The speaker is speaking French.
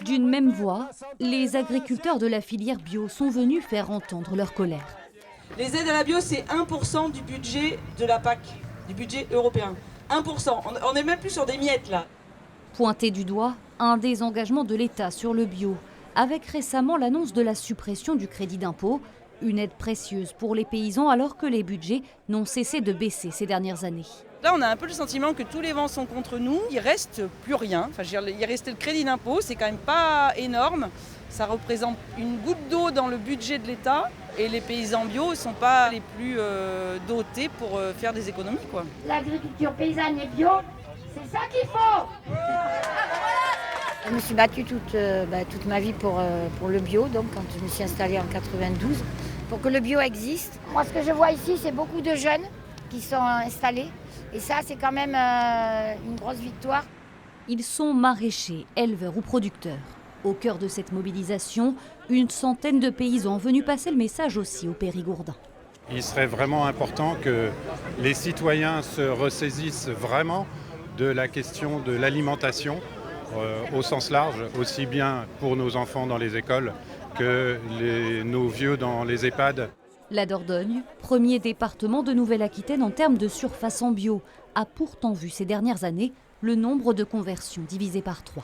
D'une même voix, les agriculteurs de la filière bio sont venus faire entendre leur colère. Les aides à la bio, c'est 1% du budget de la PAC, du budget européen. 1%. On n'est même plus sur des miettes là. Pointé du doigt, un désengagement de l'État sur le bio, avec récemment l'annonce de la suppression du crédit d'impôt, une aide précieuse pour les paysans alors que les budgets n'ont cessé de baisser ces dernières années. Là, on a un peu le sentiment que tous les vents sont contre nous. Il reste plus rien. Enfin, je veux dire, il restait le crédit d'impôt, c'est quand même pas énorme. Ça représente une goutte d'eau dans le budget de l'État. Et les paysans bio ne sont pas les plus dotés pour faire des économies, quoi. L'agriculture paysanne et bio, c'est ça qu'il faut. Je me suis battue toute ma vie pour le bio, donc quand je me suis installée en 92, pour que le bio existe. Moi, ce que je vois ici, c'est beaucoup de jeunes qui sont installés. Et ça, c'est quand même une grosse victoire. Ils sont maraîchers, éleveurs ou producteurs. Au cœur de cette mobilisation, une centaine de paysans venus passer le message aussi au Périgourdin. Il serait vraiment important que les citoyens se ressaisissent vraiment de la question de l'alimentation au sens large, aussi bien pour nos enfants dans les écoles que nos vieux dans les EHPAD. La Dordogne, premier département de Nouvelle-Aquitaine en termes de surface en bio, a pourtant vu ces dernières années le nombre de conversions divisé par 3.